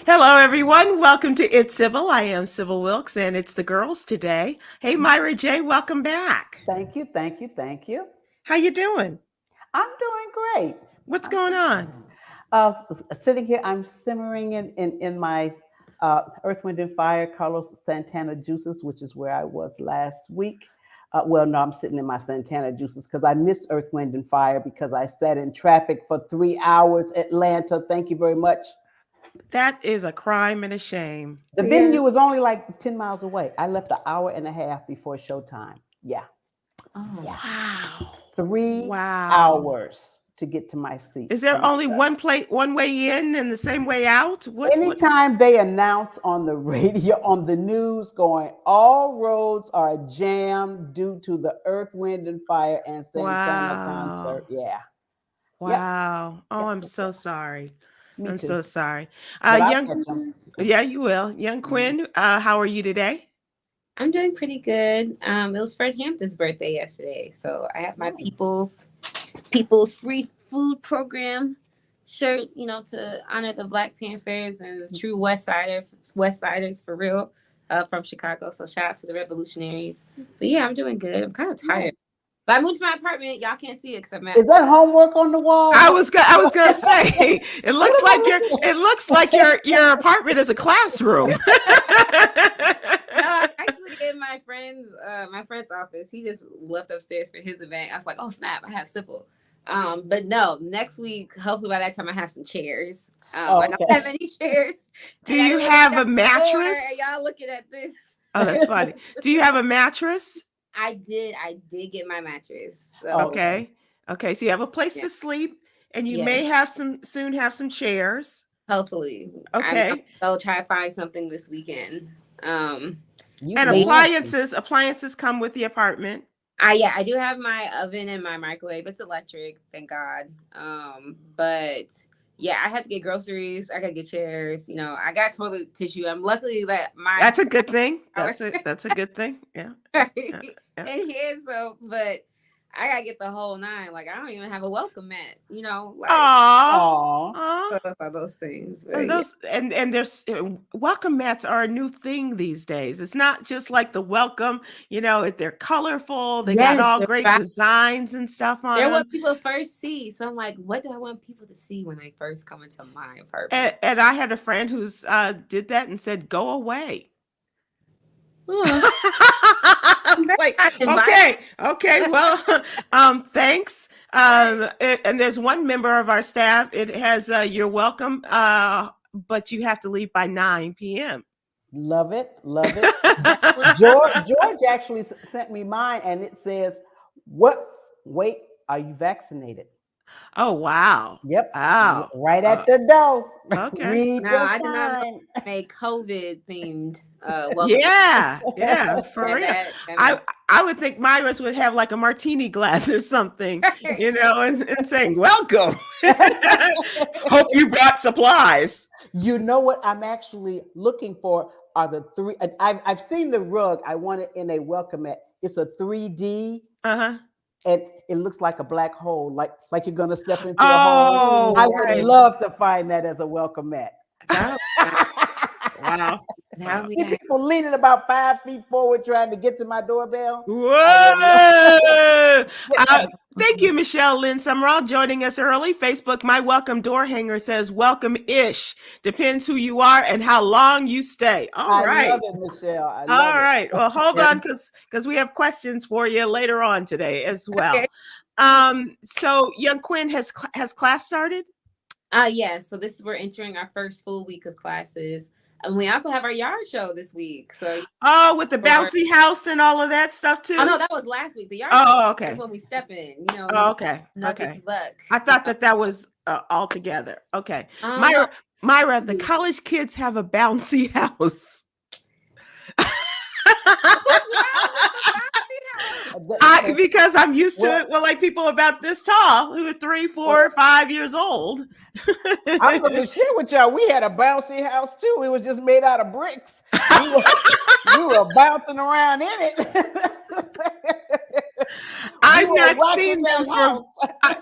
Hello, everyone. Welcome to It's Sybil. I am Sybil Wilkes, and it's the girls today. Hey, Myra J, welcome back. Thank you, thank you, thank you. How you doing? I'm doing great. What's going on? Sitting here, I'm simmering in my Earth, Wind, and Fire Carlos Santana juices, which is where I was last week. Well, no, I'm sitting in my Santana juices because I missed Earth, Wind, and Fire because I sat in traffic for 3 hours. Atlanta, thank you very much. That is a crime and a shame. The Yeah. venue was only like 10 miles away. I left an hour and a half before showtime. Yeah, Oh, yeah. Wow. 3 Wow. hours to get to my seat. Is there only one way in and the same way out? What? Anytime they announce on the radio, on the news, going, all roads are jammed due to the Earth, Wind, and Fire and Santana Wow. concert. Yeah. Yep. Wow. Oh, Yep. I'm Yep. so sorry. Me I'm too. so sorry. But I'll Young, catch them. yeah, you will. Young Quinn, how are you today? I'm doing pretty good. It was Fred Hampton's birthday yesterday, so I have my People's Free Food Program shirt, to honor the Black Panthers and the true West Siders for real, from Chicago. So shout out to the revolutionaries. But yeah, I'm doing good. I'm kind of tired. But I moved to my apartment. Y'all can't see it because I'm at. Is that homework on the wall? I was gonna say it looks What am like I looking at? your apartment is a classroom. No, I'm actually in my friend's office. He just left upstairs for his event. I was like, oh snap, I have Sybil. But no, next week, hopefully by that time I have some chairs. I Okay. don't have any chairs. Do And I you just have looked a at the floor, mattress? and y'all looking at this. Oh, that's funny. Do you have a mattress? I did get my mattress. So Okay. Okay, so you have a place yeah, to sleep and you may yes. have some chairs. Hopefully. I'm Okay. gonna try to find something this weekend. You And But be yeah. lucky. appliances come with the apartment. I do have my oven and my microwave. It's electric, thank God. But yeah, I have to get groceries. I gotta get chairs. I got toilet tissue. I'm luckily that my That's a good thing. our That's a good thing. Yeah. Yeah. Yeah. and here, so but I gotta get the whole nine. Like I don't even have a welcome mat. Like Aw. Aw. Aw. those things. And But yeah, those and there's welcome mats are a new thing these days. It's not just like the welcome, they're colorful. They got yes, all great designs and stuff on they're them. what people first see. So I'm like, what do I want people to see when they first come into my And, apartment? and I had a friend who's did that and said, "Go away." Oh, I I'm was very like, not invited. okay, well, thanks. And there's one member of our staff. It has you're welcome, but you have to leave by 9 p.m. Love it. Love it. Definitely. George actually sent me mine and it says, what? Wait, are you vaccinated? Oh wow, Yep. wow. Right at the door. Okay. Read No, the I did not know sign. make COVID themed welcome. Yeah, for Yeah, real. that I makes I would think Myra's would have like a martini glass or something, and saying welcome. Hope you brought supplies. You know what I'm actually looking for are the three. I've seen the rug. I want it in a welcome mat. It's a 3D Uh-huh. and it looks like a black hole, like you're gonna step into a hole. I Oh, would okay. love to find that as a welcome mat. that. Wow. That Wow. we See got. people leaning about 5 feet forward trying to get to my doorbell. I would Whoa! love. Thank you, Michelle Lynn Summerall, joining us early. Facebook, my welcome door hanger says welcome-ish. Depends who you are and how long you stay. All I love right. it, Michelle. I All love it. right. Well, hold Yeah. on because we have questions for you later on today as well. Okay. So young Quinn has class started? Yeah. So we're entering our first full week of classes, and we also have our yard show this week. So Oh, with the for bouncy house and all of that stuff oh too? no, that was last week. The yard show Oh, is okay. when we step in. Oh, okay. Nuggets Okay. bucks. I thought that was all together. Okay. No. Myra, the college kids have a bouncy house. What's wrong with the bouncy house? Because I'm used to Well, it with like people about this tall who are 3, 4, well, 5 years old. I'm going to share with y'all. We had a bouncy house too. It was just made out of bricks. We were we were bouncing around in it. We I've were not watching seen that them house.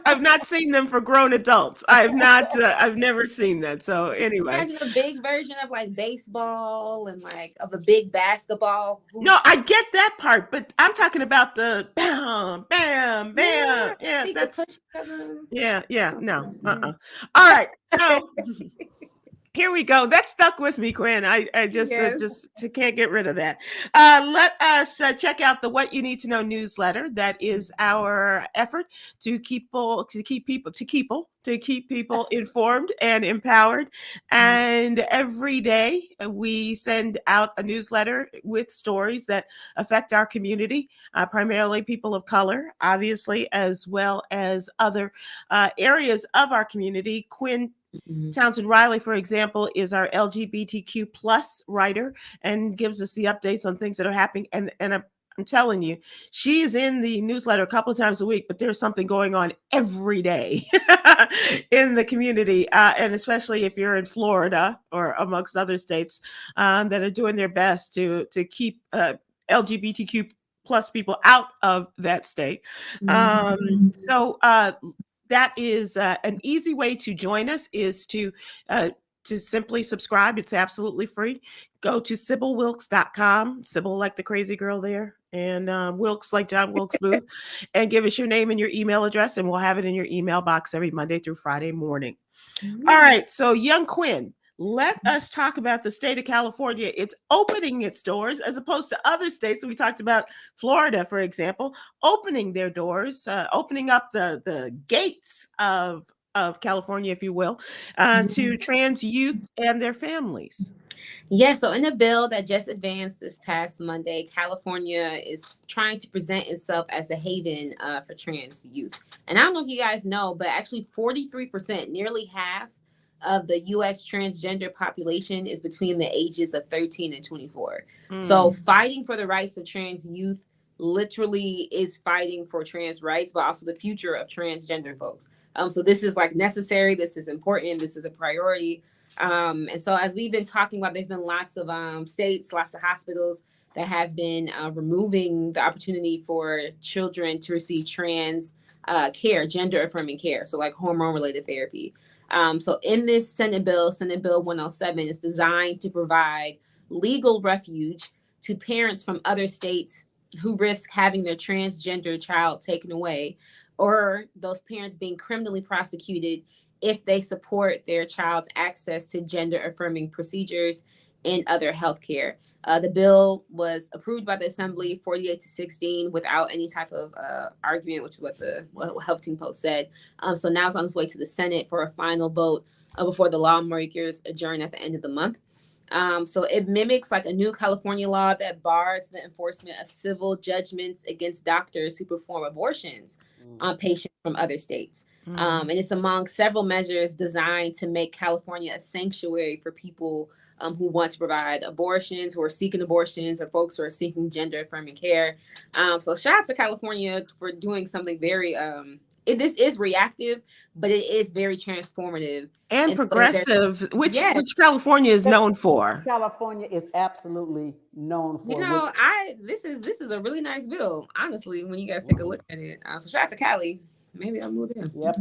I've not seen them for grown adults. I've not. I've never seen that. So anyway, Imagine a big version of like baseball and like of a big basketball hoop. no, I get that part, but I'm talking about the bam, bam, Yeah, bam. Yeah, they could that's push each other. yeah. No, Mhm. All right, so here we go. That stuck with me, Quinn. I Yes. can't get rid of that. Let us check out the What You Need to Know newsletter. That is our effort to keep people informed and empowered. And every day we send out a newsletter with stories that affect our community, primarily people of color, obviously, as well as other areas of our community. Kwyn Mhm. Townsend Riley, for example, is our LGBTQ plus writer and gives us the updates on things that are happening. And I'm telling you, she is in the newsletter a couple of times a week, but there's something going on every day in the community, and especially if you're in Florida or amongst other states that are doing their best to keep LGBTQ plus people out of that state. So that is an easy way to join us is to simply subscribe. It's absolutely free. Go to SybilWilkes.com, Sybil like the crazy girl there, and Wilkes like John Wilkes Booth, and give us your name and your email address, and we'll have it in your email box every Monday through Friday morning. All right, so young Kwyn, let us talk about the state of California. It's opening its doors as opposed to other states. We talked about Florida, for example, opening their doors, opening up the gates of California, if you will, to trans youth and their families. Yeah, so in a bill that just advanced this past Monday, California is trying to present itself as a haven for trans youth. And I don't know if you guys know, but actually 43%, nearly half of the US transgender population is between the ages of 13 and 24. So fighting for the rights of trans youth literally is fighting for trans rights, but also the future of transgender folks. So this is like necessary, this is important, this is a priority. And so as we've been talking about, there's been lots of states, lots of hospitals that have been removing the opportunity for children to receive trans care, gender affirming care. So like hormone related therapy. So in this Senate Bill 107 is designed to provide legal refuge to parents from other states who risk having their transgender child taken away, or those parents being criminally prosecuted if they support their child's access to gender affirming procedures and other healthcare. The bill was approved by the Assembly 48-16 without any type of argument, which is what Huffington Post said. So now it's on its way to the Senate for a final vote before the lawmakers adjourn at the end of the month. So it mimics like a new California law that bars the enforcement of civil judgments against doctors who perform abortions on patients from other states. And it's among several measures designed to make California a sanctuary for people who want to provide abortions, who are seeking abortions, or folks who are seeking gender affirming care. So shout out to California for doing something very, this is reactive, but it is very transformative. And progressive, which Yes. California is known for. California is absolutely known for. You know, this is a really nice bill, honestly, when you guys take a look at it. So shout out to Cali. Maybe I'll move in. Yep.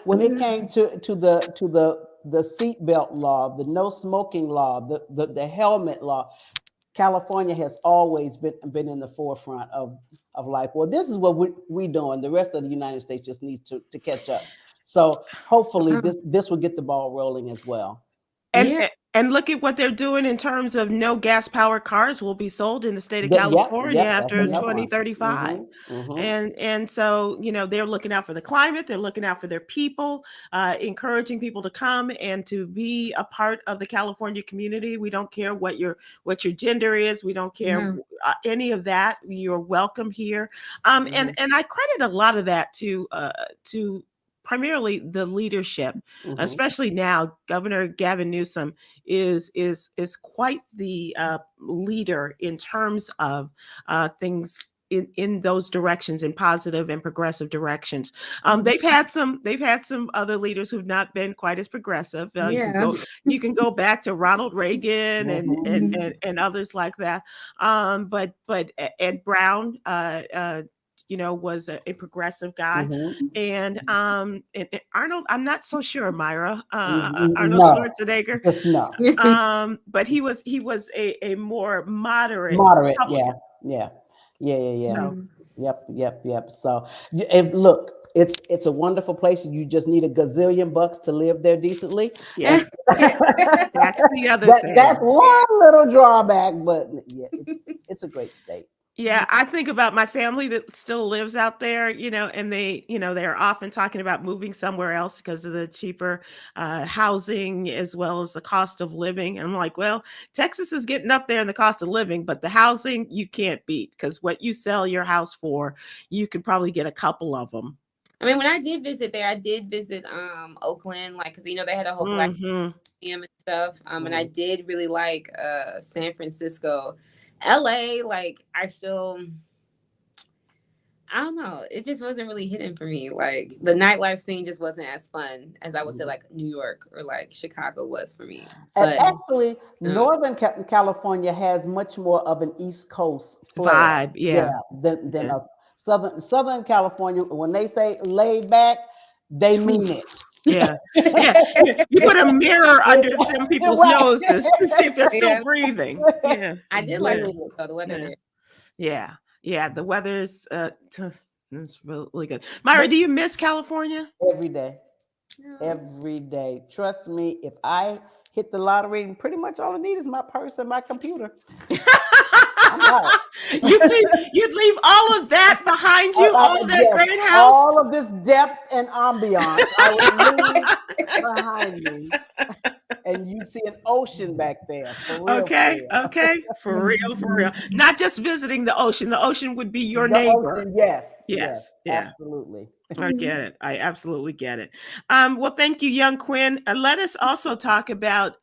When it came to the seatbelt law, the no smoking law, the helmet law, California has always been in the forefront of like, well, this is what we doing. The rest of the United States just needs to catch up. So hopefully this will get the ball rolling as well. And look at what they're doing in terms of no gas powered cars will be sold in the state of California after 2035. And so, you know, they're looking out for the climate, they're looking out for their people, encouraging people to come and to be a part of the California community. We don't care what your gender is, we don't care any of that. You're welcome here. And I credit a lot of that to primarily the leadership, especially now. Governor Gavin Newsom is quite the leader in terms of things in those directions, in positive and progressive directions. They've had some other leaders who've not been quite as progressive. You can go back to Ronald Reagan and others like that. But Ed Brown, was a progressive guy. And Arnold, I'm not so sure, Myra. Arnold Schwarzenegger. No. But he was a more moderate. Yeah. So, Yep. So look, it's a wonderful place. You just need a gazillion bucks to live there decently. yeah, that's the other thing. That's one little drawback, but yeah, it's a great state. Yeah, I think about my family that still lives out there, and they're often talking about moving somewhere else because of the cheaper housing as well as the cost of living. And I'm like, well, Texas is getting up there in the cost of living, but the housing you can't beat, because what you sell your house for, you could probably get a couple of them. I mean, when I did visit there, I did visit Oakland, like, because they had a whole Black museum and stuff. And I did really like San Francisco. LA, like, I don't know. It just wasn't really hitting for me. Like, the nightlife scene just wasn't as fun as I would say like New York or like Chicago was for me. But actually, Northern California has much more of an East Coast vibe, than a Southern California. When they say laid back, they mean it. Yeah. You put a mirror under some people's noses to see if they're still breathing. Yeah, I did like the weather. Yeah. The weather's it's really good. Myra, do you miss California? Every day. Trust me, if I hit the lottery, pretty much all I need is my purse and my computer. You'd leave all of that behind you, all of that great house, all of this depth and ambiance. I would leave behind me, and you see an ocean back there. For real. Not just visiting the ocean. The ocean would be your neighbor. Ocean, yes, absolutely. I get it. I absolutely get it. Well, thank you, young Kwyn. Let us also talk about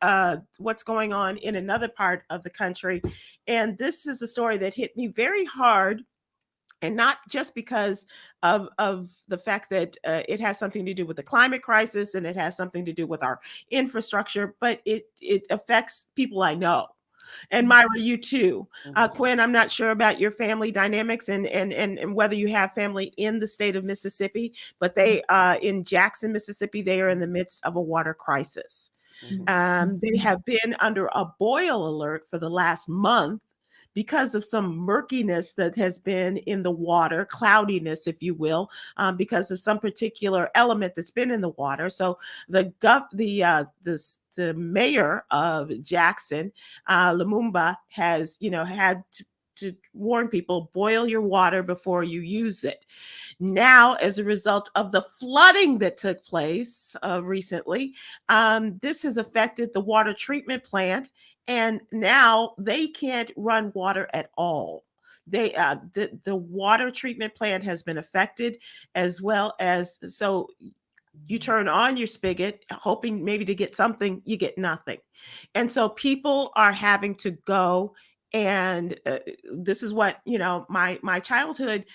what's going on in another part of the country. And this is a story that hit me very hard, and not just because of the fact that it has something to do with the climate crisis and it has something to do with our infrastructure, but it affects people I know. And Myra, you too. Kwyn, I'm not sure about your family dynamics and whether you have family in the state of Mississippi, but they in Jackson, Mississippi, they are in the midst of a water crisis. They have been under a boil alert for the last month because of some murkiness that has been in the water, cloudiness, if you will, because of some particular element that's been in the water. So the mayor of Jackson, Lumumba, has had to warn people, boil your water before you use it. Now, as a result of the flooding that took place recently, this has affected the water treatment plant, and now they can't run water at all. The water treatment plant has been affected, as well as, so you turn on your spigot hoping maybe to get something, you get nothing. And so people are having to go, and this is what my childhood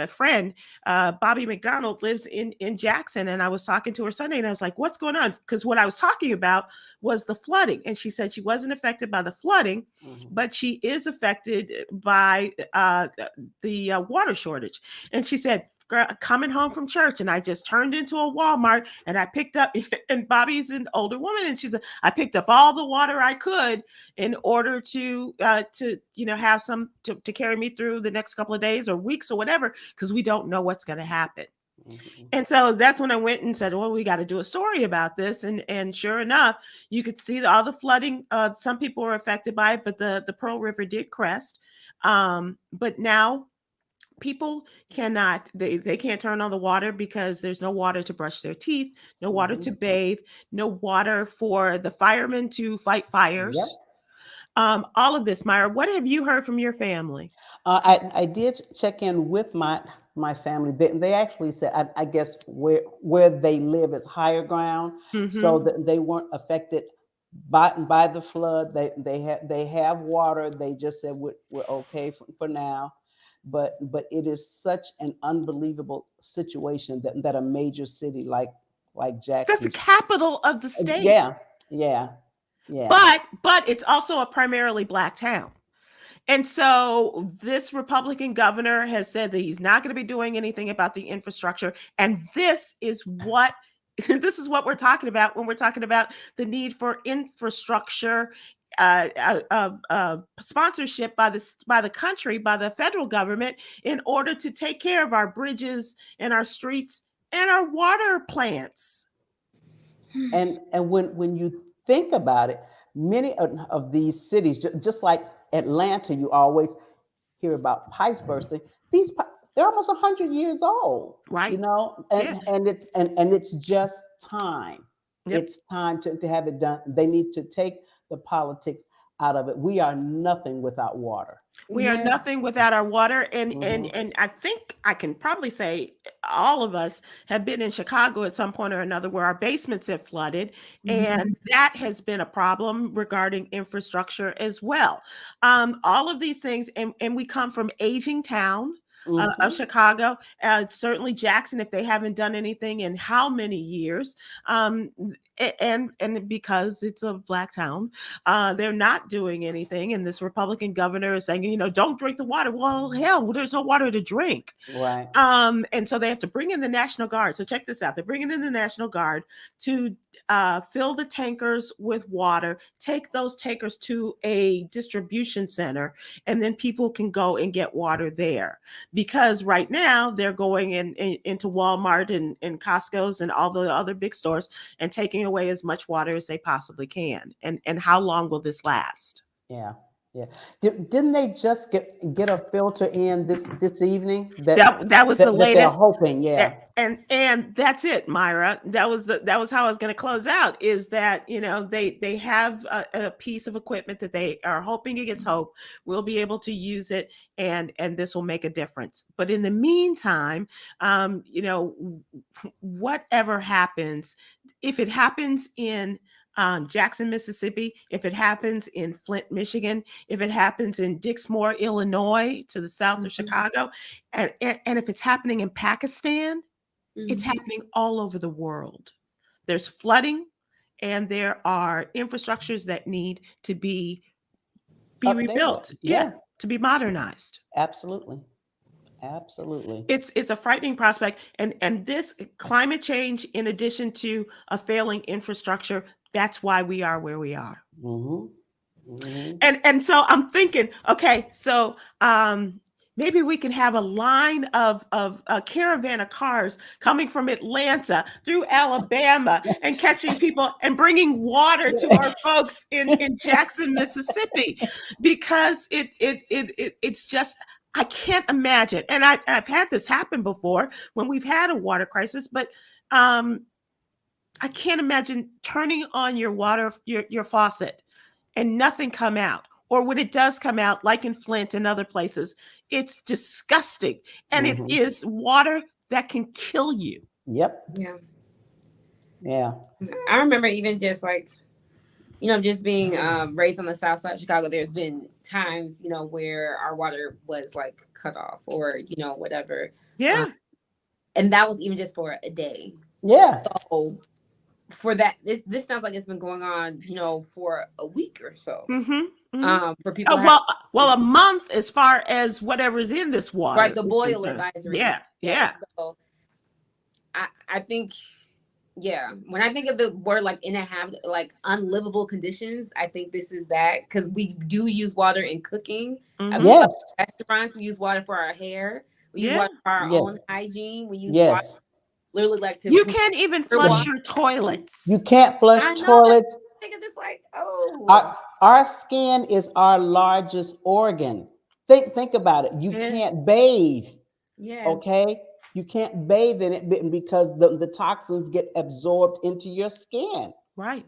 friend Bobby McDonald lives in Jackson, and I was talking to her Sunday, and I was like, what's going on? Because what I was talking about was the flooding, and she said she wasn't affected by the flooding, but she is affected by the water shortage. And she said, coming home from church, and I just turned into a Walmart, and I picked up, and Bobby's an older woman, and she said, I picked up all the water I could in order to have some to carry me through the next couple of days or weeks or whatever, because we don't know what's going to happen. And so that's when I went and said, well, we got to do a story about this. And sure enough, you could see all the flooding. Some people were affected by it, but the Pearl River did crest. But now people cannot, they can't turn on the water because there's no water to brush their teeth, no water to bathe, no water for the firemen to fight fires. All of this, Myra, what have you heard from your family? I did check in with my family. They actually said, I guess where they live is higher ground, so that they weren't affected by the flood. They have water. They just said we're okay for now. but it is such an unbelievable situation that a major city like That's the Jackson. capital of the state. Yeah, yeah, yeah. But it's also a primarily Black town. And so this Republican governor has said that he's not going to be doing anything about the infrastructure. And this is what we're talking about when we're talking about the need for infrastructure sponsorship by the country, by the federal government, in order to take care of our bridges and our streets and our water plants. And when you think about it, many of these cities, just like Atlanta, you always hear about pipes bursting. They're almost 100 years old, right? You know, and it's just time. Yep. It's time to have it done. They need to take the politics out of it. We are nothing without water. We are nothing without our water. And I think I can probably say all of us have been in Chicago at some point or another where our basements have flooded. And that has been a problem regarding infrastructure as well. All of these things, and we come from aging town. Of Chicago, certainly Jackson, if they haven't done anything in how many years, and because it's a Black town, they're not doing anything. And this Republican governor is saying, don't drink the water. Well, hell, there's no water to drink. Right. And so they have to bring in the National Guard. So check this out. They're bringing in the National Guard to fill the tankers with water, take those tankers to a distribution center, and then people can go and get water there. Because right now they're going into Walmart and Costco's and all the other big stores and taking away as much water as they possibly can. And how long will this last? Yeah. Yeah. Didn't they just get a filter in this evening? That was the latest. They're hoping, yeah. And that's it, Myra. That was how I was going to close out. Is that they have a piece of equipment that they are hoping against hope we'll be able to use it, and this will make a difference. But in the meantime, whatever happens, if it happens in Jackson, Mississippi, if it happens in Flint, Michigan, if it happens in Dixmoor, Illinois, to the south of Chicago, and if it's happening in Pakistan, it's happening all over the world. There's flooding, and there are infrastructures that need to be rebuilt, to be modernized. Absolutely. It's a frightening prospect, and this climate change, in addition to a failing infrastructure, that's why we are where we are. And so I'm thinking, okay, so maybe we can have a line of a caravan of cars coming from Atlanta through Alabama and catching people and bringing water to our folks in Jackson, Mississippi, because it's just, I can't imagine. And I've had this happen before when we've had a water crisis, but I can't imagine turning on your water, your faucet, and nothing come out. Or when it does come out, like in Flint and other places, it's disgusting. And it is water that can kill you. Yep. Yeah. I remember even just like, just being raised on the south side of Chicago, there's been times, where our water was like cut off or, whatever. Yeah. And that was even just for a day. Yeah. So for that, this sounds like it's been going on, for a week or so. For people. Well, a month as far as whatever's in this water. Right, the boil advisory. Yeah. So I think, when I think of the word like inhabitable, like unlivable conditions, I think this is that, because we do use water in cooking. Yes. Restaurants, we use water for our hair. We use water for our own hygiene. We use water literally like to. You can't even flush your toilets. You can't flush toilets. I think of this like, our skin is our largest organ. Think about it. You can't bathe. Yes. Okay. You can't bathe in it because the toxins get absorbed into your skin. Right.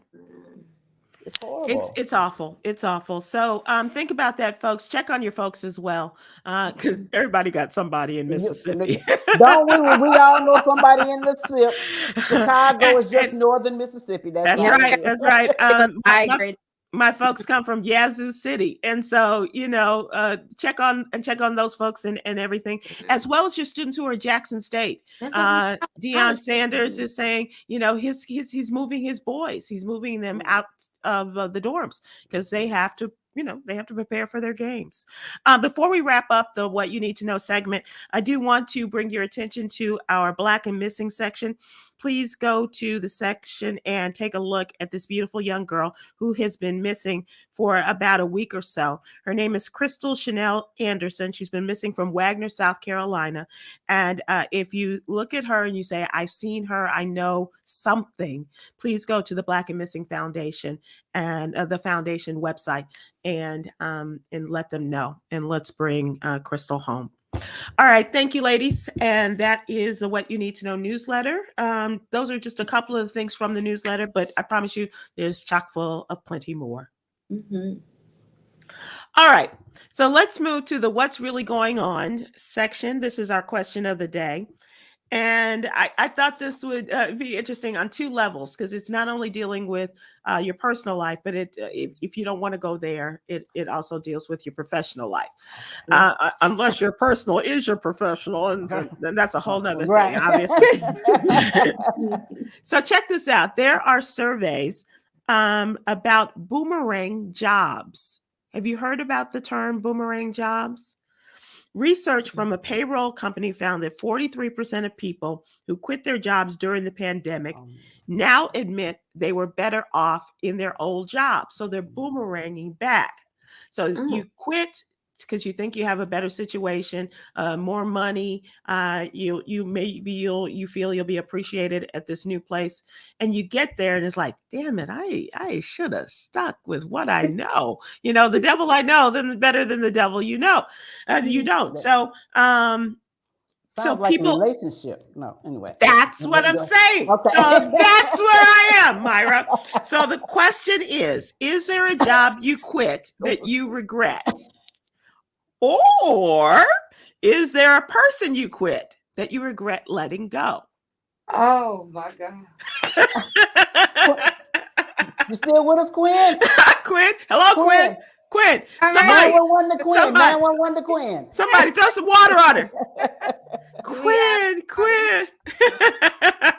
It's horrible. It's awful. It's awful. So think about that, folks. Check on your folks as well, because everybody got somebody in Mississippi. Don't we? We all know somebody in Mississippi. Chicago is just northern Mississippi. That's right. That's right. Migrated My folks come from Yazoo City, and so check on those folks and everything, as well as your students who are at Jackson State. Deion Sanders is saying, he's moving his boys, he's moving them out of the dorms because they have to. They have to prepare for their games. Before we wrap up the What You Need to Know segment, I do want to bring your attention to our Black and Missing section. Please go to the section and take a look at this beautiful young girl who has been missing for about a week or so. Her name is Crystal Chanel Anderson. She's been missing from Wagner, South Carolina. And if you look at her and you say, I've seen her, I know something, please go to the Black and Missing Foundation and the foundation website and let them know. And let's bring Crystal home. All right. Thank you, ladies. And that is the What You Need to Know newsletter. Those are just a couple of the things from the newsletter, but I promise you there's chock full of plenty more. Mm-hmm. All right. So let's move to the What's Really Going On section. This is our question of the day. And I thought this would be interesting on two levels, because it's not only dealing with your personal life, but if you don't want to go there, it also deals with your professional life. Unless your personal is your professional, and then that's a whole nother thing, obviously. So check this out. There are surveys about Boomerang Jobs. Have you heard about the term Boomerang Jobs? Research from a payroll company found that 43% of people who quit their jobs during the pandemic now admit they were better off in their old job. So they're boomeranging back. So you quit because you think you have a better situation, more money. You feel you'll be appreciated at this new place, and you get there and it's like, damn it, I should have stuck with what I know. The devil I know, then better than the devil you don't. So Sounds like people, a relationship. No, anyway. That's what I'm saying. Okay. So that's where I am, Myra. So the question is there a job you quit that you regret? Or is there a person you quit that you regret letting go? Oh my God. You still with us, Kwyn? Kwyn? Hello, Kwyn. Kwyn. Somebody. 911 to Kwyn. 911 to Kwyn. Somebody throw some water on her. Kwyn.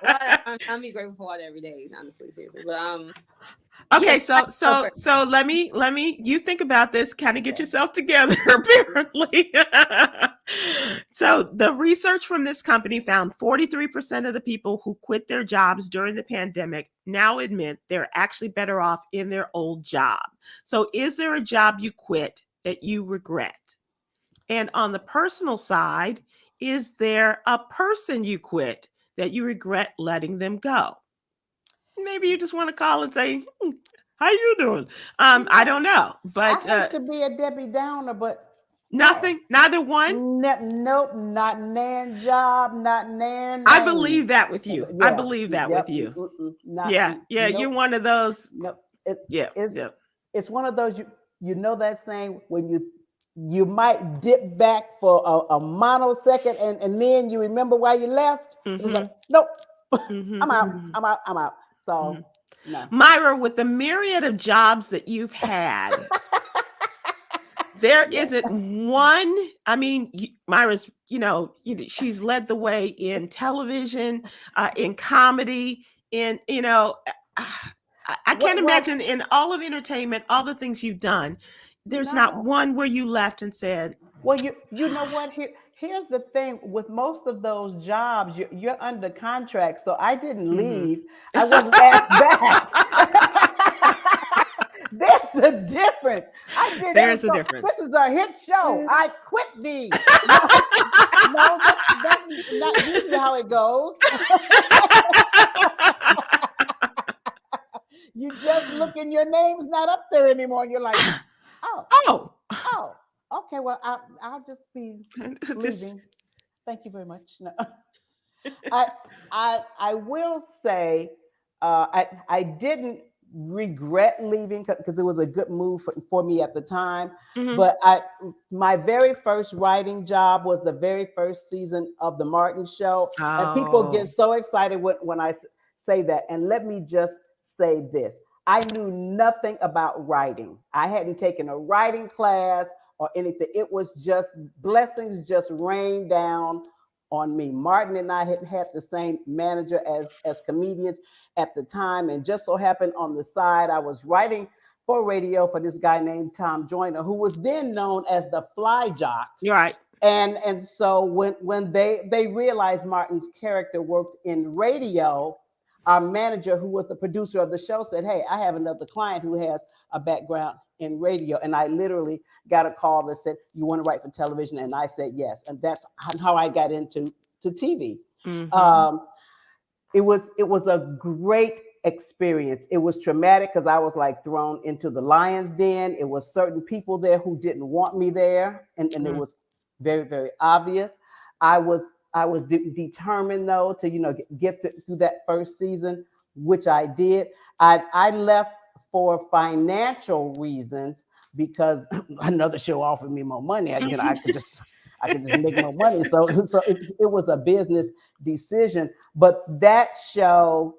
Well, I'm be grateful for water every day, honestly, seriously. But okay, so let me you think about this, kind of get yourself together, apparently. So the research from this company found 43% of the people who quit their jobs during the pandemic now admit they're actually better off in their old job. So is there a job you quit that you regret? And on the personal side, is there a person you quit that you regret letting them go? Maybe you just want to call and say, how you doing? I don't know, but I hate to be a Debbie Downer, but nothing, neither one. Nope, not nan job, not nan. I believe that with you. Yeah, I believe that with you. Nope. You're one of those. Nope. It's one of those. You know that saying when you might dip back for a monosecond and then you remember why you left. It's like, nope, I'm out. So, no. Myra, with the myriad of jobs that you've had, there isn't one. I mean, Myra's, she's led the way in television, in comedy, in, I can't imagine in all of entertainment, all the things you've done, there's not one where you left and said, well, you know what, here's the thing with most of those jobs, you're under contract. So I didn't leave. I wasn't asked back. There's a difference. There's a difference. This is a hit show. I quit these. No, that's not usually how it goes. You just look and your name's not up there anymore. And you're like, oh. Okay, well, I'll just be leaving. Thank you very much. No. I will say I didn't regret leaving because it was a good move for me at the time. But my very first writing job was the very first season of The Martin Show. And people get so excited when I say that. And let me just say this. I knew nothing about writing. I hadn't taken a writing class or anything. It was just blessings just rained down on me. Martin and I had the same manager as comedians at the time. And just so happened on the side, I was writing for radio for this guy named Tom Joyner, who was then known as the Fly Jock. You're right. And so when they realized Martin's character worked in radio, our manager, who was the producer of the show, said, "Hey, I have another client who has a background in radio." And I literally got a call that said, "You want to write for television?" And I said yes. And that's how I got into TV. Mm-hmm. It was a great experience. It was traumatic because I was like thrown into the lion's den. It was certain people there who didn't want me there, and it was very, very obvious. I was determined though to get through that first season, which I did. I left for financial reasons because another show offered me more money. I could just make more money. So it was a business decision. But that show,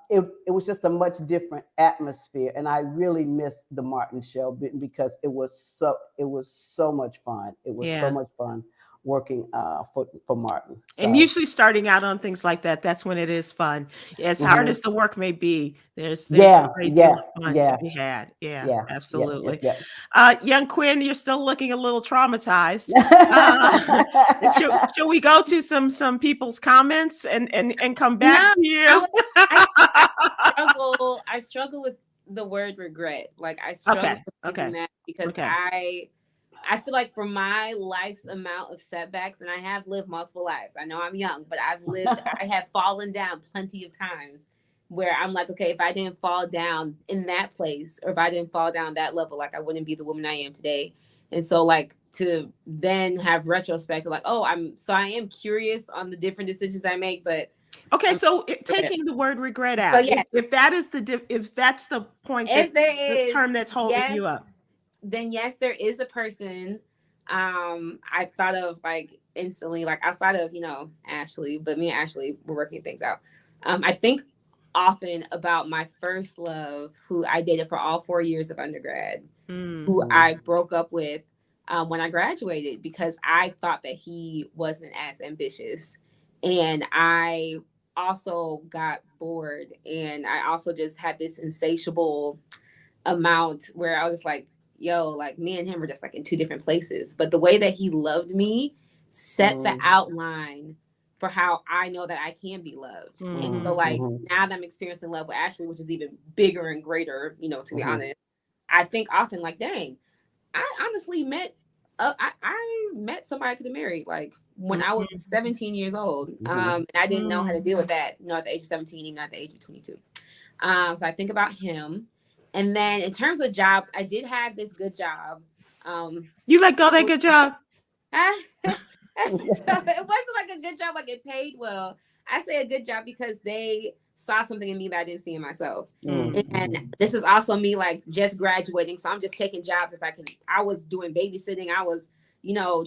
it was just a much different atmosphere, and I really missed the Martin show because it was so much fun. It was so much fun working for Martin. So. And usually starting out on things like that, that's when it is fun. As hard as the work may be, there's a great deal of fun to be had. Yeah, absolutely. Young Kwyn, you're still looking a little traumatized. Should we go to some people's comments and come back to you? I struggle with the word regret. Like I struggle with using that because I feel like for my life's amount of setbacks, and I have lived multiple lives. I know I'm young, but I have fallen down plenty of times where I'm like, okay, if I didn't fall down in that place, or if I didn't fall down that level, like I wouldn't be the woman I am today. And so like to then have retrospect, like, I am curious on the different decisions I make, but okay, so taking the word regret out, if that's the point, the term that's holding you up, then yes, there is a person I thought of like instantly, like outside of Ashley, but me and Ashley were working things out. I think often about my first love, who I dated for all 4 years of undergrad, who I broke up with when I graduated because I thought that he wasn't as ambitious, and I also got bored, and I also just had this insatiable amount where I was like, like me and him were just like in two different places. But the way that he loved me set the outline for how I know that I can be loved. And so like now that I'm experiencing love with Ashley, which is even bigger and greater, to be honest, I think often like, dang, I honestly met I met somebody I could have married like when I was 17 years old. And I didn't know how to deal with that, at the age of 17, even at the age of 22. So I think about him. And then in terms of jobs, I did have this good job. You let go of that good job? So it wasn't like a good job, like it paid well. I say a good job because they saw something in me that I didn't see in myself. And this is also me like just graduating. So I'm just taking jobs as I can. I was doing babysitting. I was,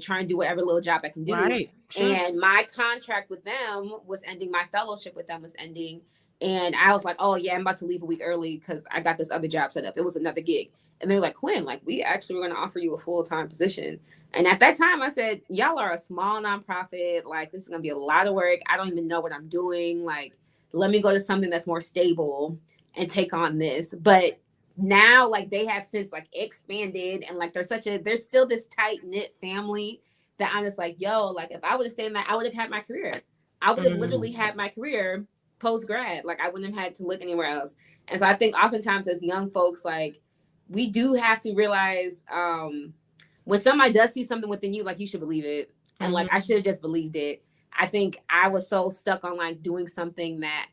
trying to do whatever little job I can do. Right. Sure. And my contract with them was ending. My fellowship with them was ending. And I was like, oh yeah, I'm about to leave a week early because I got this other job set up. It was another gig. And they were like, Kwyn, like we actually were going to offer you a full-time position. And at that time I said, y'all are a small nonprofit. Like this is going to be a lot of work. I don't even know what I'm doing. Like, let me go to something that's more stable and take on this. But now like they have since like expanded, and like there's still this tight knit family that I'm just like, like if I would have stayed in that, I would have had my career. I would have literally had my career post grad. Like I wouldn't have had to look anywhere else. And so I think oftentimes as young folks, like we do have to realize when somebody does see something within you, like you should believe it. And like I should have just believed it. I think I was so stuck on like doing something that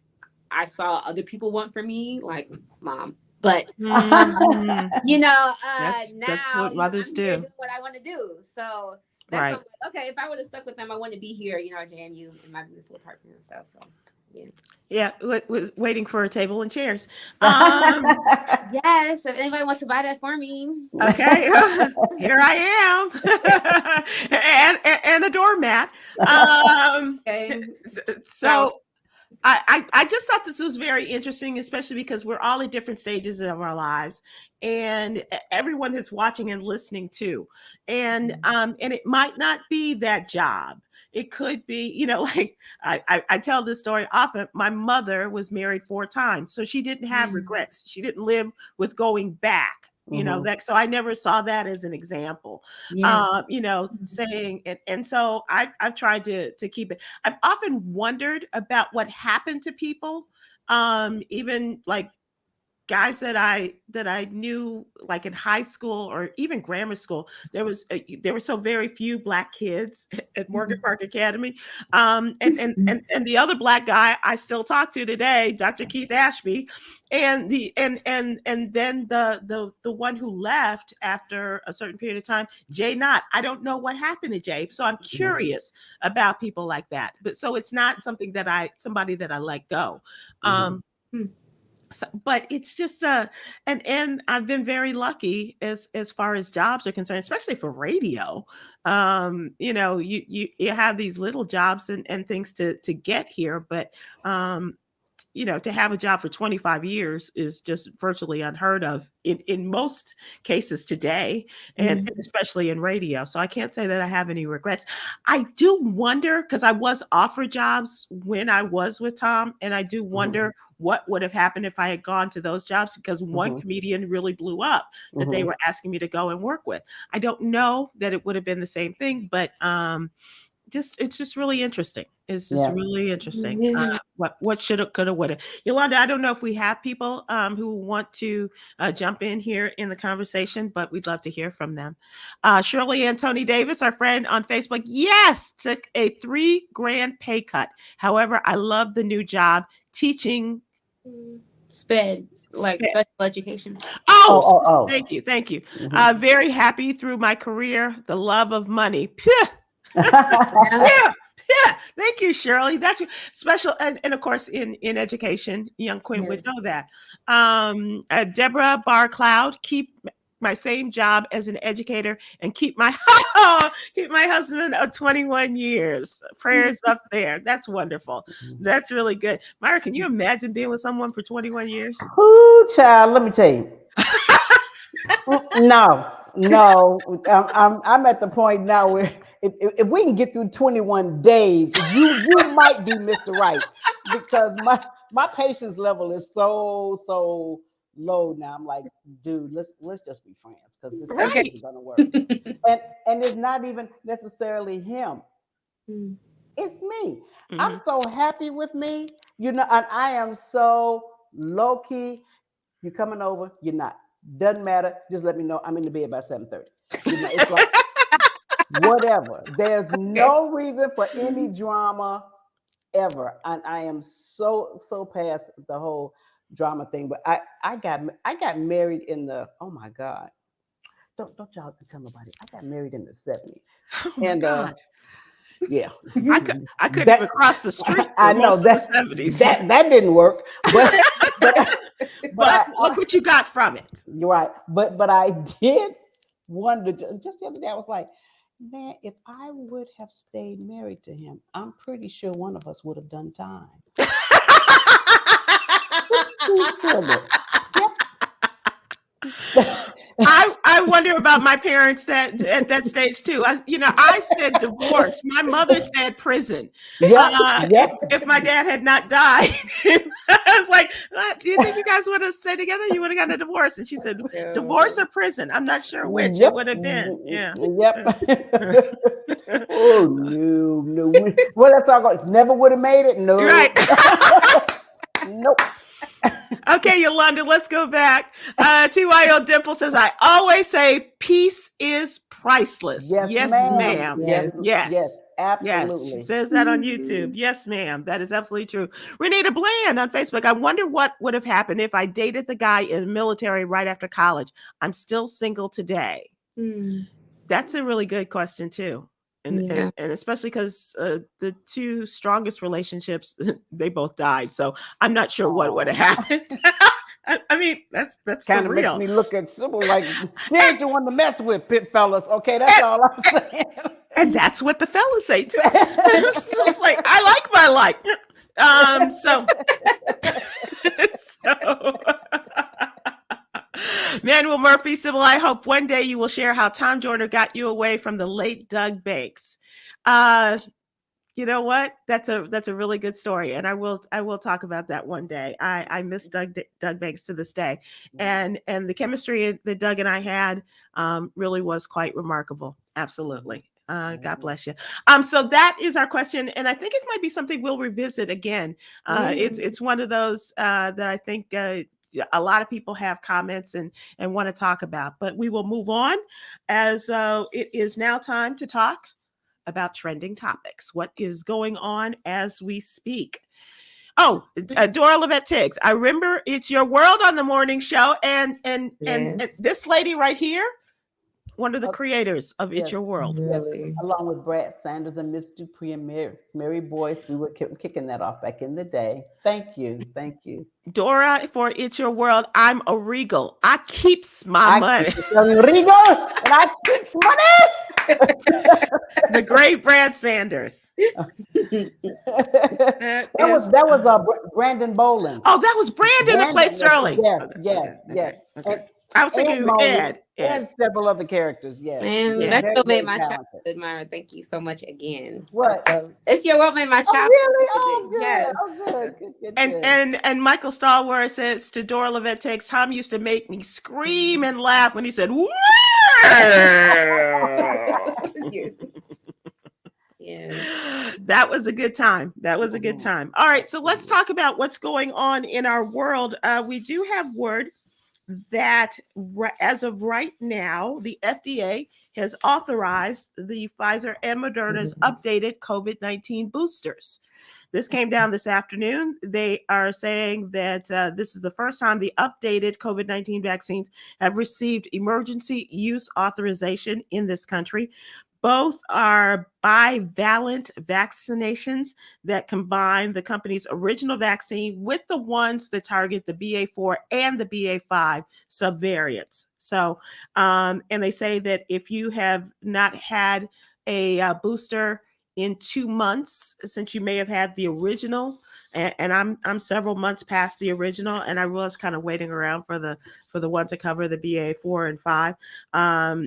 I saw other people want for me, like mom. But that's now what mothers do. Doing what I want to do. So that's like, okay. If I would have stuck with them, I want to be here, at JMU in my beautiful apartment and stuff. So was waiting for a table and chairs. Yes, if anybody wants to buy that for me. Okay, here I am, and a doormat. Okay. So I just thought this was very interesting, especially because we're all at different stages of our lives, and everyone that's watching and listening too. And it might not be that job. It could be, like I tell this story often. My mother was married 4 times, so she didn't have regrets. She didn't live with going back. That, so I never saw that as an example. Saying and so I've tried to keep it. I've often wondered about what happened to people, even like guys that I knew, like in high school or even grammar school. There were so very few Black kids at Morgan Park Academy, and the other Black guy I still talk to today, Dr. Keith Ashby, and then the one who left after a certain period of time, Jay Knott. I don't know what happened to Jay, so I'm curious about people like that. But so it's not something somebody that I let go. So, but it's just and I've been very lucky as far as jobs are concerned, especially for radio. You have these little jobs and things to get here, but to have a job for 25 years is just virtually unheard of in most cases today, and especially in radio. So I can't say that I have any regrets. I do wonder, because I was offered jobs when I was with Tom, and I do wonder what would have happened if I had gone to those jobs, because one comedian really blew up that they were asking me to go and work with. I don't know that it would have been the same thing, but it's just really interesting. It's just really interesting. What should have, could have, would have. Yolanda, I don't know if we have people who want to jump in here in the conversation, but we'd love to hear from them. Shirley Ann Tony Davis, our friend on Facebook, yes, took a $3,000 pay cut. However, I love the new job teaching special education. Oh. Thank you. Very happy through my career. The love of money. Yeah. Thank you, Shirley. That's special. And of course, in education, young Kwyn would know that. Deborah Barcloud, keep my same job as an educator and keep my husband of 21 years. Prayers up there. That's wonderful. That's really good. Myra, can you imagine being with someone for 21 years? Ooh, child, let me tell you. No. I'm at the point now where if we can get through 21 days, you might do Mr. Right, because my patience level is so low now. I'm like, dude, let's just be friends, because this is gonna work. and it's not even necessarily him. It's me. I'm so happy with me, and I am so low key. You coming over? You're not. Doesn't matter. Just let me know. I'm in the bed by 7:30. It's like whatever. There's no reason for any drama ever, and I am so past the whole drama thing. But I got married in the, oh my God, don't y'all tell me about it. I got married in the 70s, and yeah, I couldn't even cross the street. I know that 70s. That didn't work, but. But look what you got from it. You're right. But I did wonder, just the other day, I was like, man, if I would have stayed married to him, I'm pretty sure one of us would have done time. I wonder about my parents at that stage too. I said divorce. My mother said prison. If my dad had not died, I was like, do you think you guys would have stayed together? You would have gotten a divorce. And she said, divorce or prison? I'm not sure which it would have been. Yeah. Yep. Oh no. Well, that's all. Never would have made it. No. Right. Nope. Okay, Yolanda, let's go back. TYO Dimple says, I always say peace is priceless. Yes, ma'am. Yes, absolutely. Yes, she says that on YouTube. Yes, ma'am. That is absolutely true. Renita Bland on Facebook. I wonder what would have happened if I dated the guy in the military right after college. I'm still single today. That's a really good question, too. And especially because the two strongest relationships, they both died. So I'm not sure what would have happened. I mean, that's kind of makes me look at Sybil like, you ain't the one to mess with, pit fellas. Okay, that's all I'm saying. And that's what the fellas say too. It's like, I like my life. So, so Manuel Murphy, Sybil, I hope one day you will share how Tom Joyner got you away from the late Doug Banks. You know what? That's a really good story, and I will talk about that one day. I miss Doug Banks to this day, and the chemistry that Doug and I had really was quite remarkable. Absolutely. God bless you. So that is our question, and I think it might be something we'll revisit again. It's one of those that I think a lot of people have comments and want to talk about, but we will move on as it is now time to talk about trending topics. What is going on as we speak? Oh, Dora Levette Tiggs. I remember It's Your World on the morning show, and this lady right here, one of the creators of It's Your World. Really? Along with Brad Sanders and Miss Dupree and Mary Boyce, we were kicking that off back in the day. Thank you. Dora for It's Your World. I'm a regal. I keeps my money. Regal, and I keeps money. The great Brad Sanders. that was Brandon Boland. Oh, that was Brandon that played Sterling. Yes. Okay. I was thinking Ed. And several other characters, yes. And that show made my childhood, Myra. Thank you so much again. What? It's Your World made my childhood. Really? Oh, good. Yes. Oh, good. And Michael Stallworth says to Dora Levette Tiggs, Tom used to make me scream and laugh when he said, "Woo!" Yeah. That was a good time. All right, so let's talk about what's going on in our world. We do have word that as of right now, the FDA has authorized the Pfizer and Moderna's updated COVID-19 boosters. This came down this afternoon. They are saying that this is the first time the updated COVID-19 vaccines have received emergency use authorization in this country. Both are bivalent vaccinations that combine the company's original vaccine with the ones that target the BA4 and the BA5 subvariants. So, and they say that if you have not had a booster in 2 months since you may have had the original, and I'm several months past the original, and I was kind of waiting around for the one to cover the BA4 and 5.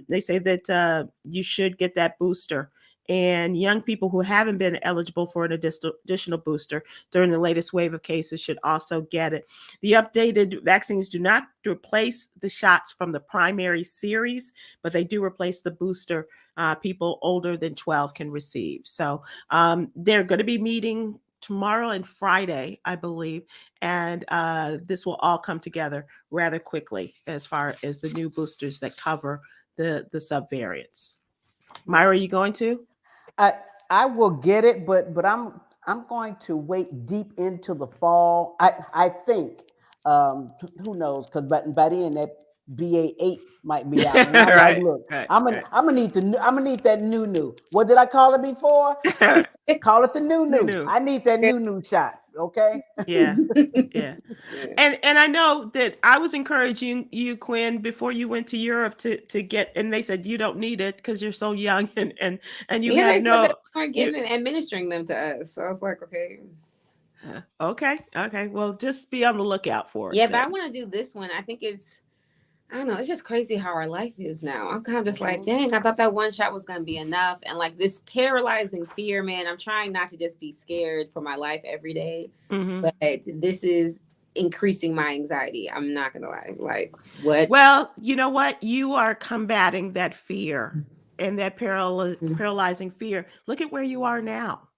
They say that you should get that booster. And young people who haven't been eligible for an additional booster during the latest wave of cases should also get it. The updated vaccines do not replace the shots from the primary series, but they do replace the booster people older than 12 can receive. So they're going to be meeting tomorrow and Friday, I believe, and this will all come together rather quickly as far as the new boosters that cover the subvariants. Myra, are you going to? I will get it, but I'm going to wait deep into the fall. I think who knows, because by then that BA8 might be out. And I'm Right, like, look, right, I'm gonna need that new. What did I call it before? Call it the new. I need that new shot. Okay. Yeah. And I know that I was encouraging you, Kwyn, before you went to Europe to get, and they said you don't need it because you're so young and you have no. Administering them to us. So I was like, okay. Okay. Well, just be on the lookout for it. Yeah, but I want to do this one. I think I don't know. It's just crazy how our life is now. I'm kind of just like, dang, I thought that one shot was going to be enough. And like this paralyzing fear, man, I'm trying not to just be scared for my life every day. Mm-hmm. But this is increasing my anxiety. I'm not going to lie. Like, what? Well, you know what? You are combating that fear and that paralyzing fear. Look at where you are now.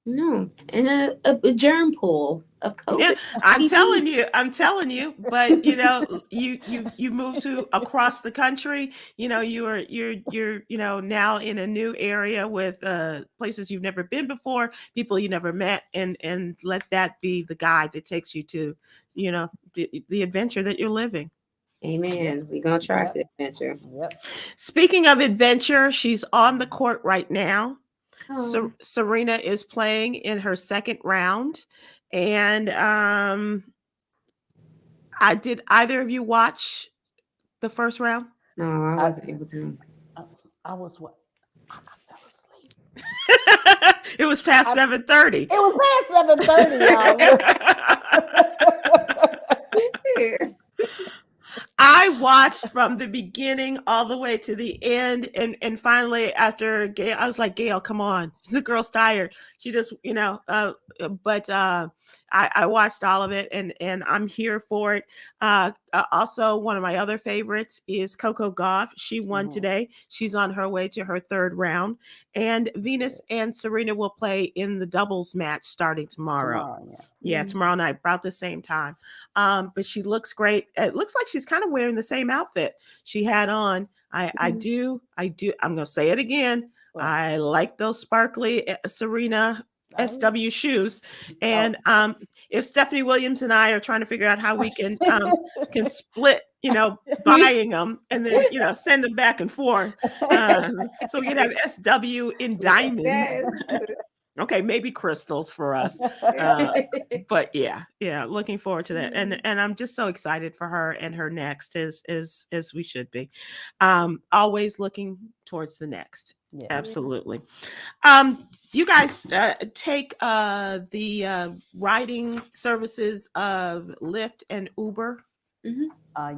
No, in a germ pool of COVID. Yeah, I'm telling you. But you know, you moved to across the country. You know, you're now in a new area with places you've never been before, people you never met, and let that be the guide that takes you to, the adventure that you're living. Amen. We're gonna try to adventure. Yep. Speaking of adventure, she's on the court right now. Serena is playing in her second round, and did either of you watch the first round? No, I wasn't able to. I fell asleep. It was past 7:30. It was past 7:30, y'all. I watched from the beginning all the way to the end, and finally after Gail, I was like, Gail, come on, the girl's tired. She just, but I watched all of it, and I'm here for it. Also, one of my other favorites is Coco Gauff. She won today. She's on her way to her third round, and Venus and Serena will play in the doubles match starting tomorrow. Tomorrow night, about the same time. But she looks great. It looks like she's kind of wearing the same outfit she had on. I do. I'm going to say it again. I like those sparkly Serena SW shoes. And if Stephanie Williams and I are trying to figure out how we can split, buying them and then, send them back and forth. So we can have SW in diamonds. Yes. Okay, maybe crystals for us. But yeah, looking forward to that. And I'm just so excited for her and her next as we should be. Always looking towards the next. Yeah. Absolutely. You guys take the riding services of Lyft and Uber?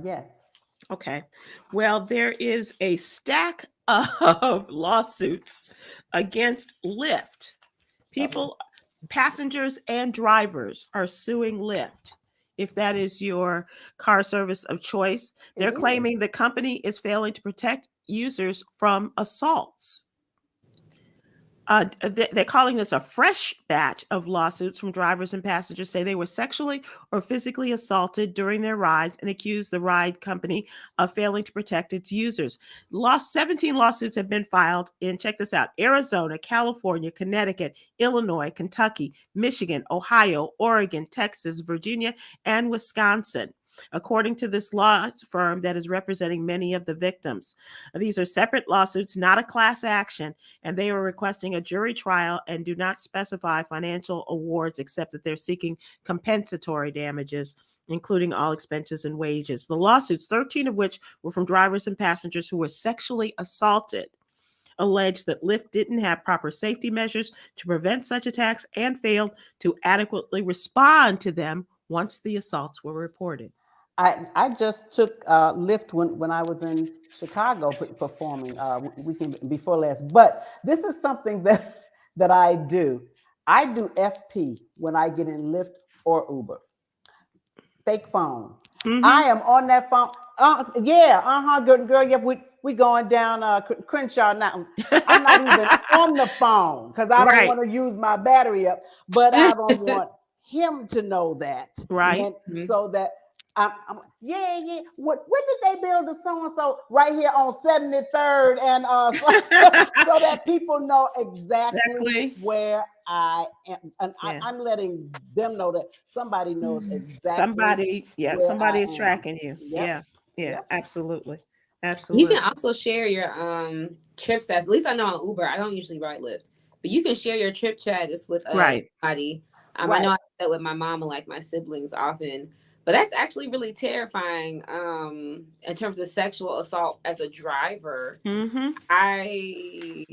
Yes. Okay. Well, there is a stack of lawsuits against Lyft. Passengers and drivers are suing Lyft. If that is your car service of choice, they're claiming the company is failing to protect users from assaults. They're calling this a fresh batch of lawsuits from drivers and passengers say they were sexually or physically assaulted during their rides and accuse the ride company of failing to protect its users. 17 lawsuits have been filed in, check this out, Arizona, California, Connecticut, Illinois, Kentucky, Michigan, Ohio, Oregon, Texas, Virginia, and Wisconsin, according to this law firm that is representing many of the victims. These are separate lawsuits, not a class action, and they are requesting a jury trial and do not specify financial awards except that they're seeking compensatory damages, including all expenses and wages. The lawsuits, 13 of which were from drivers and passengers who were sexually assaulted, allege that Lyft didn't have proper safety measures to prevent such attacks and failed to adequately respond to them once the assaults were reported. I just took Lyft when I was in Chicago performing weekend before last. But this is something that I do. I do FP when I get in Lyft or Uber. Fake phone. I am on that phone. Girl. Yeah, we going down Crenshaw now. I'm not even on the phone because I don't want to use my battery up. But I don't want him to know that. Right. So that. When did they build the so-and-so right here on 73rd? And so that people know exactly where I am. And I'm letting them know that somebody knows exactly. Somebody is tracking you. Yep. Yeah, absolutely. You can also share your trips. At least I know on Uber, I don't usually ride Lyft, but you can share your trip status with somebody. I know I do that with my mom and like my siblings often. But that's actually really terrifying in terms of sexual assault as a driver. I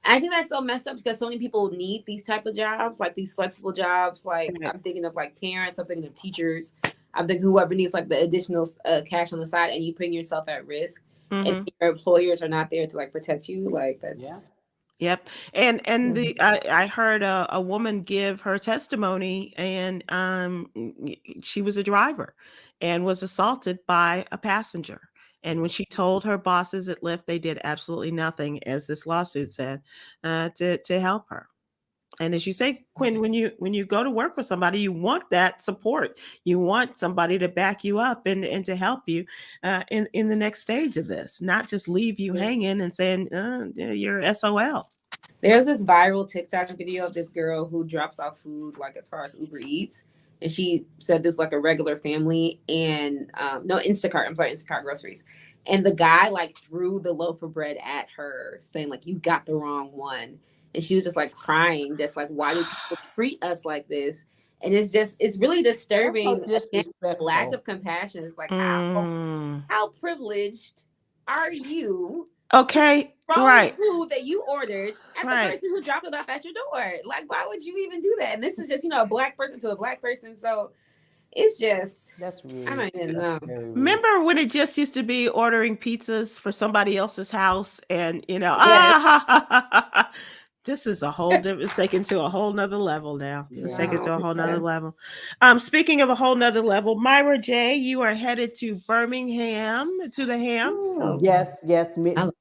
think that's so messed up because so many people need these type of jobs, like these flexible jobs. Like I'm thinking of like parents, I'm thinking of teachers. I'm thinking whoever needs like the additional cash on the side and you putting yourself at risk and your employers are not there to like protect you. Like that's... Yep. And I heard a woman give her testimony, and she was a driver and was assaulted by a passenger. And when she told her bosses at Lyft, they did absolutely nothing, as this lawsuit said, to help her. And as you say, Kwyn, when you go to work with somebody, you want that support. You want somebody to back you up and to help you in the next stage of this, not just leave you hanging and saying you're SOL. There's this viral TikTok video of this girl who drops off food, like as far as Uber Eats. And she said there's like a regular family and Instacart groceries. And the guy like threw the loaf of bread at her saying like, you got the wrong one. And she was just like crying, just like, why do people treat us like this? And it's really disturbing. The lack of compassion is like, how privileged are you Okay. Throwing Right. food that you ordered at the Right. person who dropped it off at your door. Like, why would you even do that? And this is just, a black person to a black person. So it's just, That's rude. I don't even That's know. very rude. Remember when it just used to be ordering pizzas for somebody else's house and Yes. this is a whole different, it's taken to a whole nother level now. It's taken to a whole nother Yeah. level. Speaking of a whole nother level, Myra J, you are headed to Birmingham to the ham. Oh. Yes, yes. Me Alabama.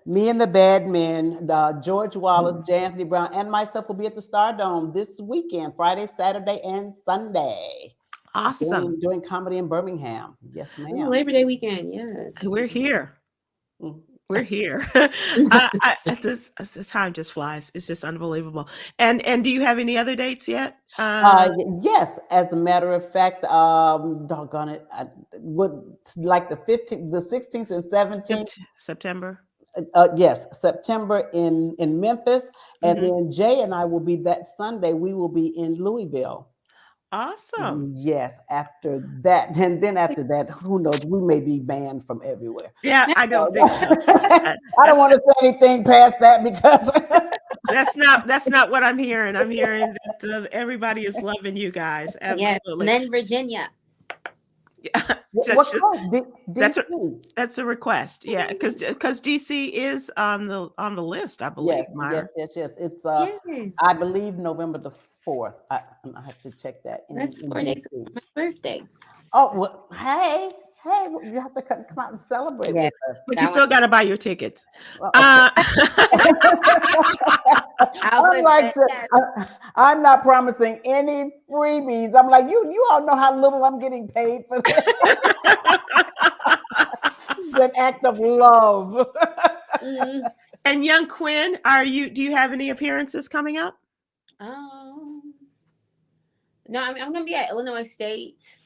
and the bad men, George Wallace, J. Anthony Brown, and myself will be at the Stardome this weekend, Friday, Saturday, and Sunday. Awesome. Doing comedy in Birmingham. Yes, Ooh, ma'am. Labor Day weekend. Yes. We're here. Mm. We're here. This time just flies. It's just unbelievable. And do you have any other dates yet? Yes, as a matter of fact, doggone it, I would like the 15th, the 16th and 17th. September. Yes, September in Memphis, and Mhm. then Jay and I will be that Sunday. We will be in Louisville. Awesome. Yes, after that, and then after that, who knows? We may be banned from everywhere. Yeah, I don't think so. I don't want to say anything past that because That's not what I'm hearing. I'm hearing that everybody is loving you guys. Yes. Absolutely. And then Virginia. what Just- part? that's a- DC. That's a request. Yeah, because DC is on the list, I believe. Yes, Myra. yes. It's Yeah. I believe November the 4th. I have to check that. That's in 4 days DC. after my birthday. Oh well, hey, well, you have to come out and celebrate Yes. with us. But you still got to buy your tickets. Well, okay. I'm not promising any freebies. I'm like, you all know how little I'm getting paid for this. It's an act of love. And young Kwyn, do you have any appearances coming up? No, I'm going to be at Illinois State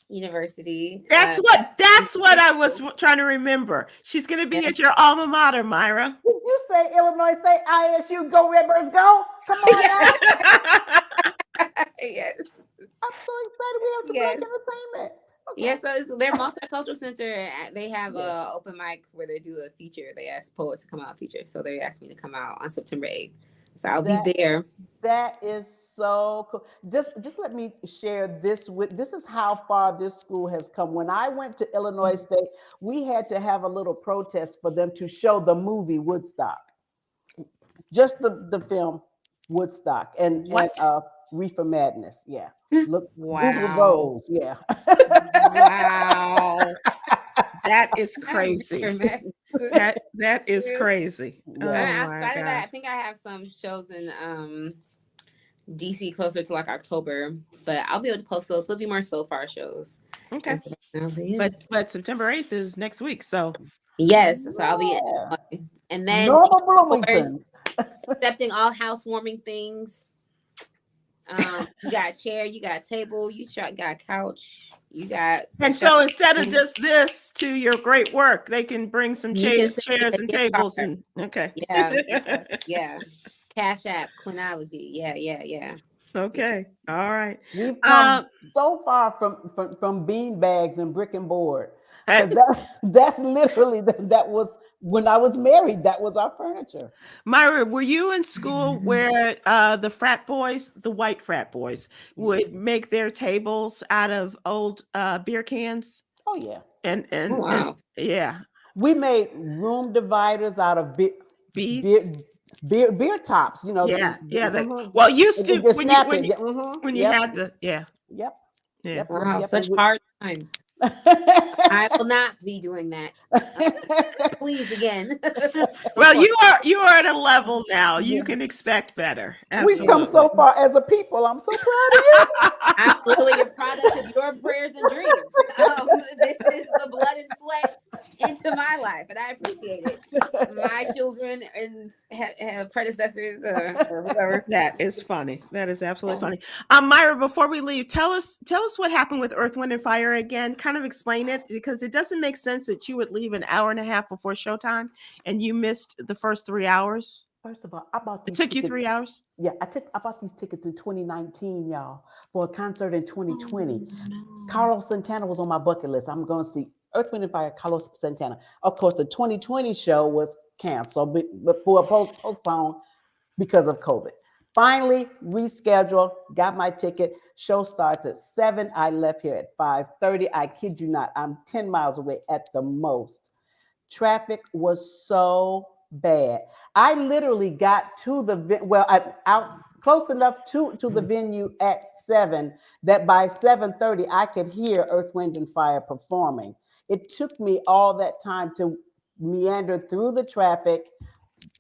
University. That's what I was trying to remember. She's going to be at your alma mater, Myra. Did you say Illinois State ISU? Go Redbirds, go! Come on, now. Yes. I'm so excited. We have some black entertainment. Okay. Yeah, so it's their multicultural center. They have a open mic where they do a feature. They ask poets to come out and feature. So they asked me to come out on September 8th. So I'll be there. That is so cool. Just let me share this this is how far this school has come. When I went to Illinois State, we had to have a little protest for them to show the movie Woodstock. Just the film Woodstock and Reefer Madness. Yeah. Look, wow. Rose. Yeah. Wow. That is crazy. that is crazy. Yeah. Oh, Outside of that, I think I have some shows in DC closer to like October, but I'll be able to post those. There'll be more so far shows. Okay. But September 8th is next week, so yes, so I'll be and then accepting all housewarming things. You got a chair, you got a table, you got a couch, you got. And so instead of just this to your great work, they can bring some chairs and tables and okay. Yeah. Cash App, Quinology. Yeah. Okay. All right. We've come so far from bean bags and brick and board. That's literally that was when I was married. That was our furniture. Myra, were you in school where the white frat boys, would make their tables out of old beer cans? Oh yeah. And yeah. We made room dividers out of beads. Beer tops, you know. Yeah. Well, used to when you had the Yep. Wow, such hard times. I will not be doing that. Please again. Well, you are at a level now. You can expect better. Absolutely. We've come so far as a people. I'm so proud of you. I'm literally a product of your prayers and dreams. This is the blood and sweat into my life, and I appreciate it. My children and predecessors or whatever. That is funny. That is absolutely funny. Myra, before we leave, tell us what happened with Earth, Wind, and Fire again. Kind of explain it, because it doesn't make sense that you would leave an hour and a half before showtime and you missed the first 3 hours. First of all, I bought these tickets. You 3 hours? Yeah, I bought these tickets in 2019, y'all, for a concert in 2020. Carlos Santana was on my bucket list. I'm going to see Earth, Wind and Fire, Carlos Santana. Of course, the 2020 show was canceled, but postponed because of COVID. Finally, rescheduled, got my ticket. Show starts at 7. I left here at 5:30. I kid you not, I'm 10 miles away at the most. Traffic was so bad. I literally got to out close enough to the venue at 7 that by 7:30 I could hear Earth, Wind and Fire performing. It took me all that time to meander through the traffic,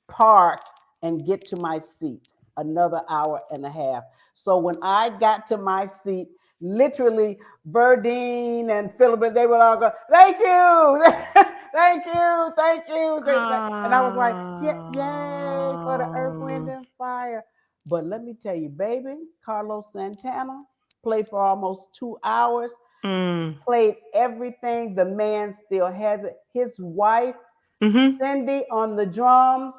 park, and get to my seat. Another hour and a half. So when I got to my seat, literally Verdine and Philip, they were all going, thank you, thank you, thank you. And I was like, yeah, yay for the Earth, Wind and Fire. But let me tell you, baby, Carlos Santana played for almost 2 hours, played everything. The man still has it. His wife, Cindy, on the drums.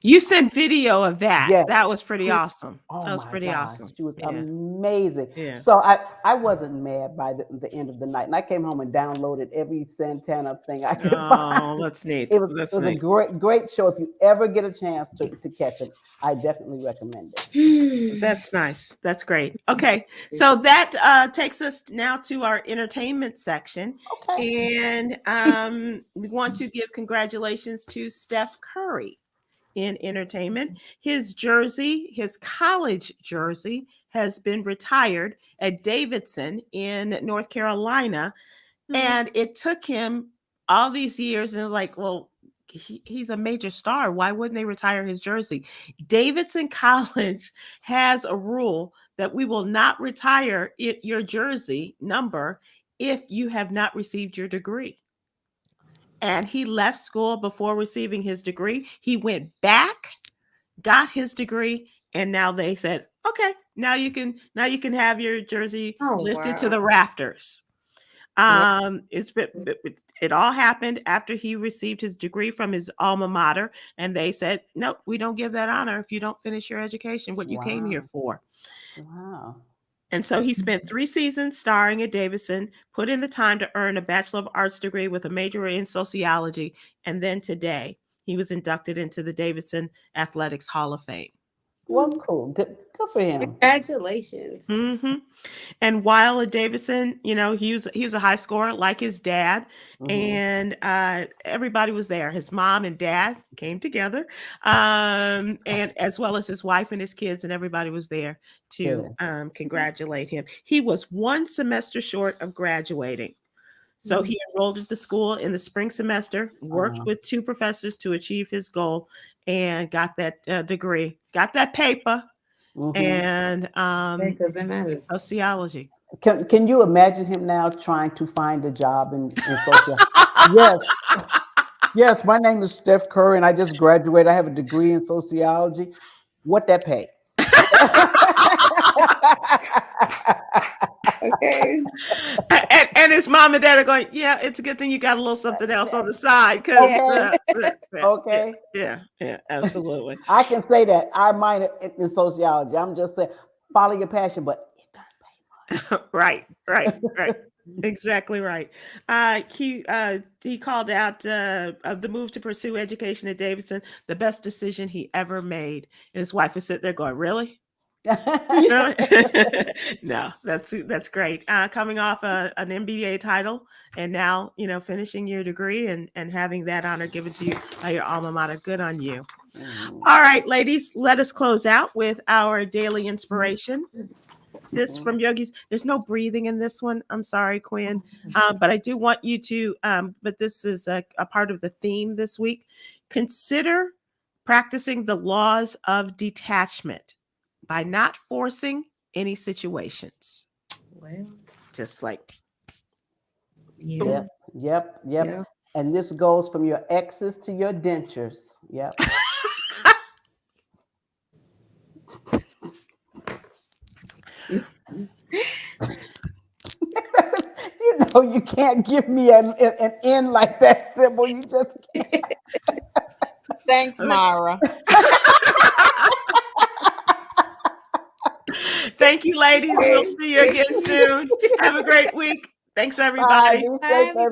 You sent video of that. Yes. That was pretty awesome. Oh, that was pretty awesome. She was amazing. Yeah. So I wasn't mad by the end of the night. And I came home and downloaded every Santana thing I could find. Oh, that's neat. It was a great show. If you ever get a chance to catch it, I definitely recommend it. That's nice. That's great. Okay. So that takes us now to our entertainment section. Okay. And we want to give congratulations to Steph Curry in entertainment. His college jersey has been retired at Davidson in North Carolina. And it took him all these years, and it was like, well, he's a major star. Why wouldn't they retire his jersey? Davidson College has a rule that we will not retire your jersey number if you have not received your degree. And he left school before receiving his degree. He went back, got his degree, and now they said, okay, now you can have your jersey lifted to the rafters. It all happened after he received his degree from his alma mater, and they said, nope, we don't give that honor if you don't finish your education, what you came here for. Wow. And so he spent 3 seasons starring at Davidson, put in the time to earn a Bachelor of Arts degree with a major in sociology, and then today he was inducted into the Davidson Athletics Hall of Fame. Well, cool. Good for him. Congratulations. And while at Davidson, he was a high scorer like his dad, and everybody was there. His mom and dad came together, and as well as his wife and his kids, and everybody was there to congratulate him. He was 1 semester short of graduating. So he enrolled at the school in the spring semester, worked with 2 professors to achieve his goal, and got that degree, got that paper, and because it matters. Sociology. Can you imagine him now trying to find a job in social? Yes. My name is Steph Curry, and I just graduated. I have a degree in sociology. What that pay? Okay. And his mom and dad are going, yeah, it's a good thing you got a little something else on the side. Okay. Yeah, absolutely. I can say that. I minor in sociology. I'm just saying, follow your passion, but it doesn't pay much. Right. Exactly right. He called out of the move to pursue education at Davidson, the best decision he ever made. And his wife was sitting there going, really? No, that's great. Coming off an MBA title, and now finishing your degree and having that honor given to you by your alma mater. Good on you. All right, ladies, let us close out with our daily inspiration. This from Yogis. There's no breathing in this one. I'm sorry, Kwyn, but I do want you to. But this is a part of the theme this week. Consider practicing the laws of detachment by not forcing any situations. Well, just like Yep. And this goes from your exes to your dentures. Yep. You can't give me an end like that, Sybil. You just can't. Thanks, Myra. Thank you, ladies. We'll see you again soon. Have a great week. Thanks, everybody. Bye.